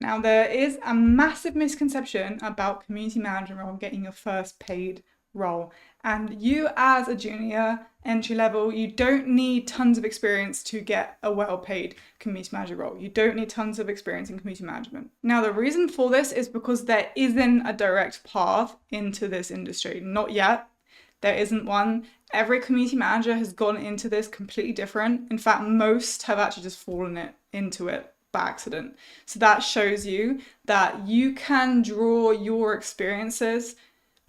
Now, there is a massive misconception about community manager role getting your first paid role. And you as a junior entry level, you don't need tons of experience to get a well-paid community manager role. You don't need tons of experience in community management. Now, the reason for this is because there isn't a direct path into this industry. Not yet. There isn't one. Every community manager has gone into this completely different. In fact, most have actually just fallen into it by accident. So that shows you that you can draw your experiences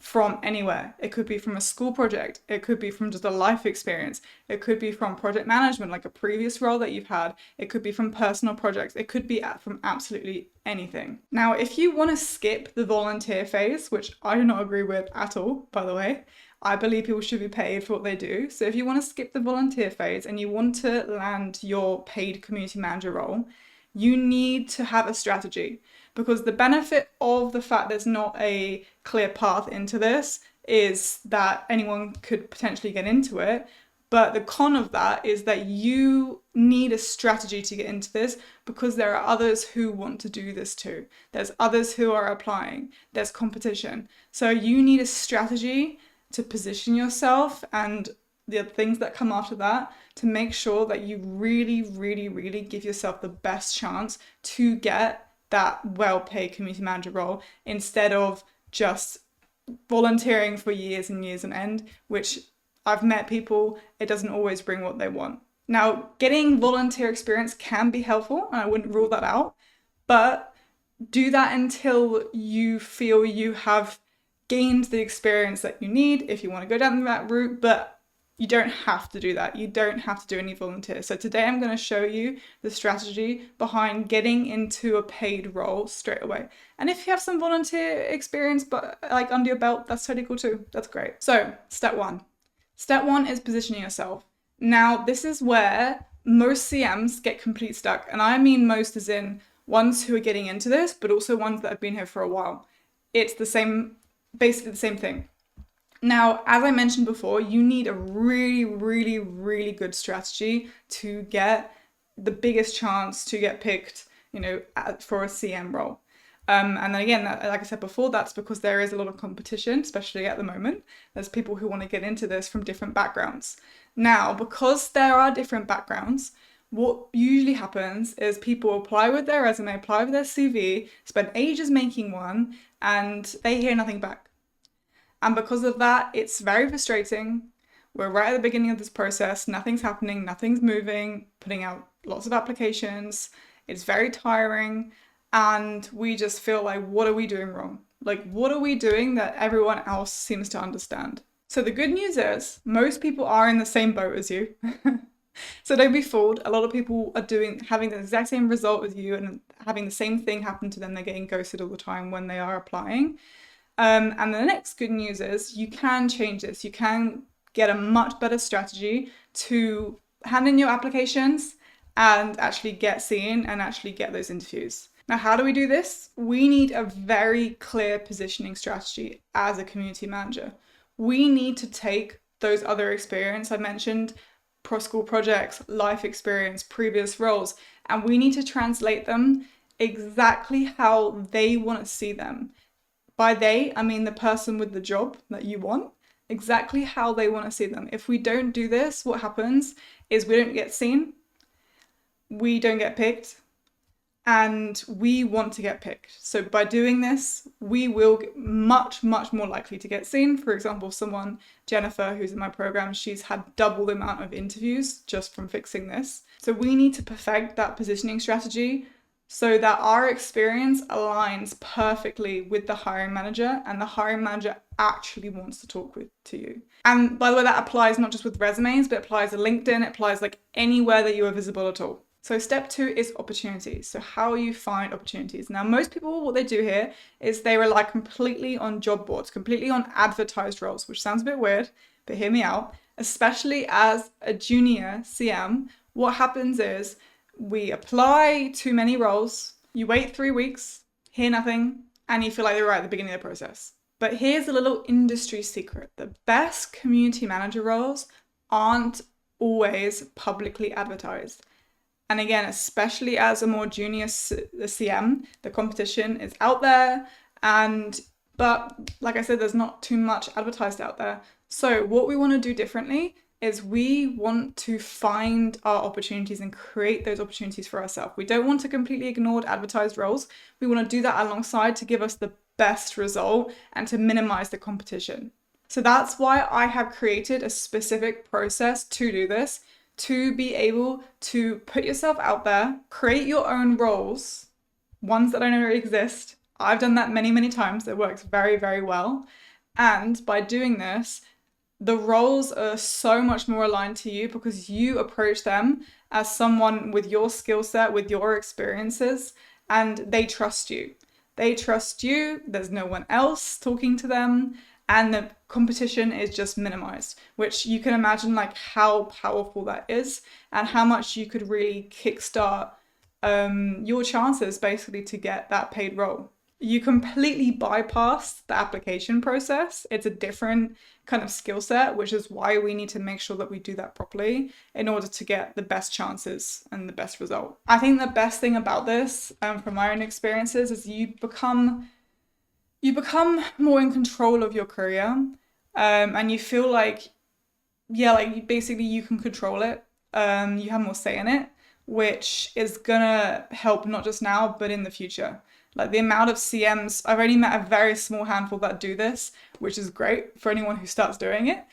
from anywhere. It could be from a school project. It could be from just a life experience. It could be from project management, like a previous role that you've had. It could be from personal projects. It could be from absolutely anything. Now, if you want to skip the volunteer phase, which I do not agree with at all, by the way, I believe people should be paid for what they do. So if you want to skip the volunteer phase and you want to land your paid community manager role, you need to have a strategy, because the benefit of the fact there's not a clear path into this is that anyone could potentially get into it. But the con of that is that you need a strategy to get into this, because there are others who want to do this too. There's others who are applying. There's competition. So you need a strategy to position yourself and the things that come after that to make sure that you really, really, really give yourself the best chance to get that well-paid community manager role, instead of just volunteering for years and years on end, which I've met people, it doesn't always bring what they want. Now, getting volunteer experience can be helpful, and I wouldn't rule that out, but do that until you feel you have gained the experience that you need if you want to go down that route, but you don't have to do that. You don't have to do any volunteer. So today I'm going to show you the strategy behind getting into a paid role straight away. And if you have some volunteer experience, but like under your belt, that's totally cool too. That's great. So step one. Step one is positioning yourself. Now, this is where most CMs get complete stuck. And I mean most as in ones who are getting into this, but also ones that have been here for a while. It's the same, basically the same thing. Now, as I mentioned before, you need a really, really, really good strategy to get the biggest chance to get picked, for a CM role. And then again, like I said before, that's because there is a lot of competition, especially at the moment. There's people who want to get into this from different backgrounds. Now, because there are different backgrounds, what usually happens is people apply with their resume, apply with their CV, spend ages making one, and they hear nothing back. And because of that, it's very frustrating. We're right at the beginning of this process. Nothing's happening, nothing's moving, putting out lots of applications. It's very tiring. And we just feel like, what are we doing wrong? Like, what are we doing that everyone else seems to understand? So the good news is most people are in the same boat as you. So don't be fooled. A lot of people are having the exact same result as you and having the same thing happen to them. They're getting ghosted all the time when they are applying. And the next good news is you can change this. You can get a much better strategy to hand in your applications and actually get seen and actually get those interviews. Now, how do we do this? We need a very clear positioning strategy as a community manager. We need to take those other experience I mentioned, pro-school projects, life experience, previous roles, and we need to translate them exactly how they want to see them. By they, I mean the person with the job that you want, exactly how they want to see them. If we don't do this, what happens is we don't get seen, we don't get picked, and we want to get picked. So by doing this, we will get much, much more likely to get seen. For example, Jennifer, who's in my program, she's had double the amount of interviews just from fixing this. So we need to perfect that positioning strategy so that our experience aligns perfectly with the hiring manager and the hiring manager actually wants to talk to you. And by the way, that applies not just with resumes, but it applies to LinkedIn, it applies like anywhere that you are visible at all. So step 2 is opportunities. So how you find opportunities. Now, most people, what they do here is they rely completely on job boards, completely on advertised roles, which sounds a bit weird, but hear me out. Especially as a junior CM, what happens is we apply to many roles, you wait 3 weeks, hear nothing, and you feel like you're right at the beginning of the process. But here's a little industry secret. The best community manager roles aren't always publicly advertised. And again, especially as a more junior CM, the competition is out there. But like I said, there's not too much advertised out there. So what we want to do differently is we want to find our opportunities and create those opportunities for ourselves. We don't want to completely ignore advertised roles. We want to do that alongside to give us the best result and to minimize the competition. So that's why I have created a specific process to do this, to be able to put yourself out there, create your own roles, ones that don't already exist. I've done that many, many times. It works very, very well. And by doing this, the roles are so much more aligned to you because you approach them as someone with your skill set, with your experiences, and they trust you. They trust you. There's no one else talking to them. And the competition is just minimized, which you can imagine like how powerful that is and how much you could really kickstart your chances basically to get that paid role. You completely bypass the application process. It's a different kind of skill set, which is why we need to make sure that we do that properly in order to get the best chances and the best result. I think the best thing about this, from my own experiences, is you become more in control of your career, and you feel like, basically you can control it. You have more say in it, which is gonna help not just now, but in the future. Like the amount of CMs, I've only met a very small handful that do this, which is great for anyone who starts doing it.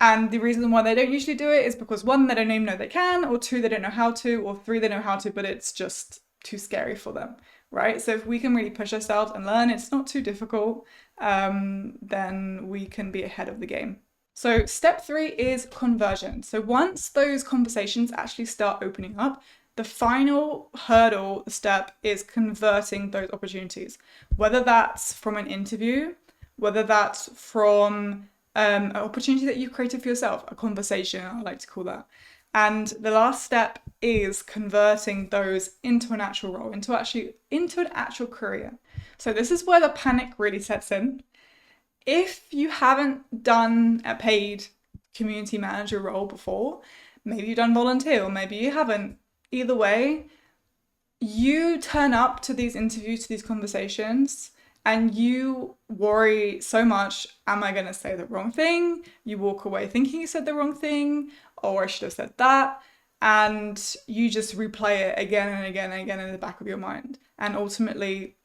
And the reason why they don't usually do it is because 1, they don't even know they can, or 2, they don't know how to, or 3, they know how to, but it's just too scary for them, right? So if we can really push ourselves and learn, it's not too difficult, then we can be ahead of the game. So step 3 is conversion. So once those conversations actually start opening up, the final hurdle step is converting those opportunities, whether that's from an interview, whether that's from an opportunity that you've created for yourself, a conversation, I like to call that. And the last step is converting those into an actual role, into an actual career. So this is where the panic really sets in. If you haven't done a paid community manager role before, maybe you've done volunteer, or maybe you haven't. Either way, you turn up to these interviews, to these conversations, and you worry so much, am I going to say the wrong thing? You walk away thinking you said the wrong thing, or I should have said that. And you just replay it again and again and again in the back of your mind. And ultimately,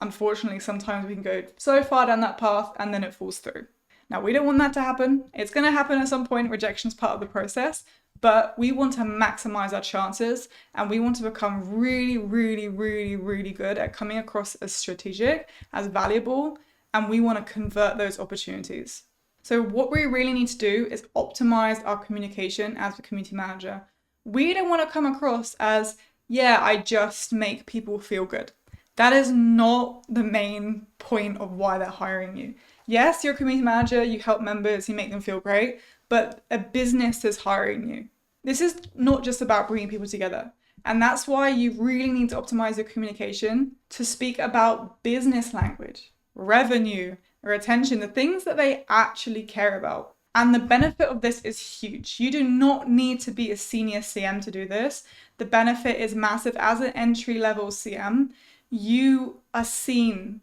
unfortunately, sometimes we can go so far down that path and then it falls through. Now, we don't want that to happen. It's going to happen at some point. Rejection is part of the process. But we want to maximize our chances, and we want to become really, really, really, really good at coming across as strategic, as valuable, and we want to convert those opportunities. So what we really need to do is optimize our communication as a community manager. We don't want to come across as, I just make people feel good. That is not the main point of why they're hiring you. Yes, you're a community manager, you help members, you make them feel great, but a business is hiring you. This is not just about bringing people together. And that's why you really need to optimize your communication to speak about business language, revenue, retention, the things that they actually care about. And the benefit of this is huge. You do not need to be a senior CM to do this. The benefit is massive. As an entry-level CM, you are seen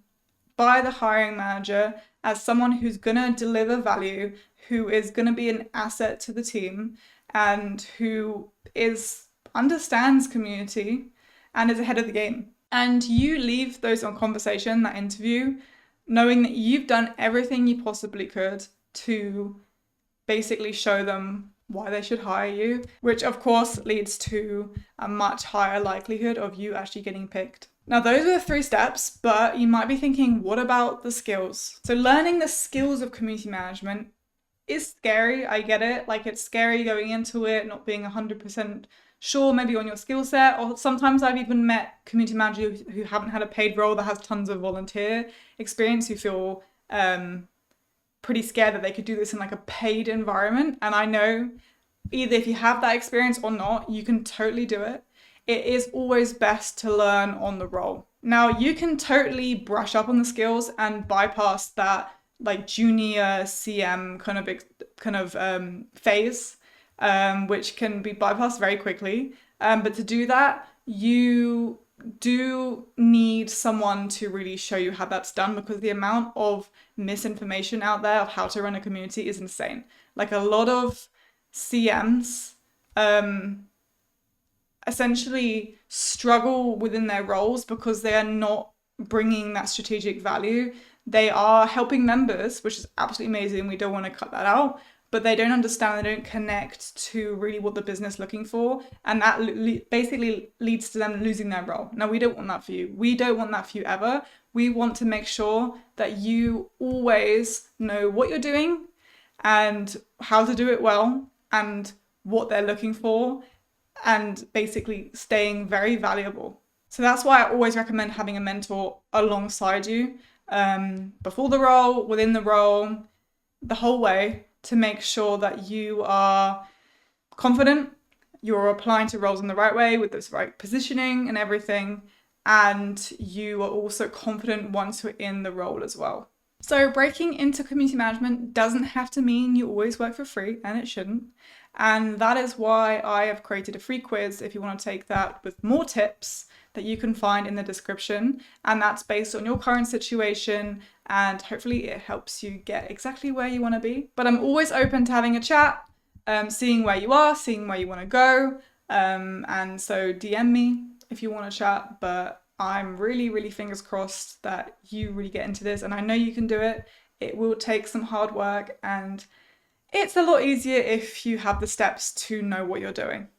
by the hiring manager as someone who's going to deliver value, who is going to be an asset to the team, and who understands community and is ahead of the game. And you leave those on conversation, that interview, knowing that you've done everything you possibly could to basically show them why they should hire you, which of course leads to a much higher likelihood of you actually getting picked. Now, those are the 3 steps, but you might be thinking, what about the skills? So learning the skills of community management is scary. I get it. Like, it's scary going into it, not being 100% sure maybe on your skill set. Or sometimes I've even met community managers who haven't had a paid role that has tons of volunteer experience, who feel pretty scared that they could do this in like a paid environment. And I know either if you have that experience or not, you can totally do it. It is always best to learn on the role. Now, you can totally brush up on the skills and bypass that like junior CM kind of phase, which can be bypassed very quickly. But to do that, you do need someone to really show you how that's done, because the amount of misinformation out there of how to run a community is insane. Like, a lot of CMs essentially struggle within their roles because they are not bringing that strategic value. They are helping members, which is absolutely amazing. We don't want to cut that out, but they don't understand, they don't connect to really what the business is looking for. And that basically leads to them losing their role. Now, we don't want that for you. We don't want that for you ever. We want to make sure that you always know what you're doing and how to do it well and what they're looking for, and basically staying very valuable. So that's why I always recommend having a mentor alongside you, before the role, within the role, the whole way, to make sure that you are confident, you're applying to roles in the right way with this right positioning and everything, and you are also confident once you're in the role as well. So breaking into community management doesn't have to mean you always work for free, and it shouldn't. And that is why I have created a free quiz if you want to take that, with more tips that you can find in the description. And that's based on your current situation, and hopefully it helps you get exactly where you want to be. But I'm always open to having a chat, seeing where you are, seeing where you want to go. And so DM me if you want to chat, but I'm really, really fingers crossed that you really get into this, and I know you can do it. It will take some hard work, and it's a lot easier if you have the steps to know what you're doing.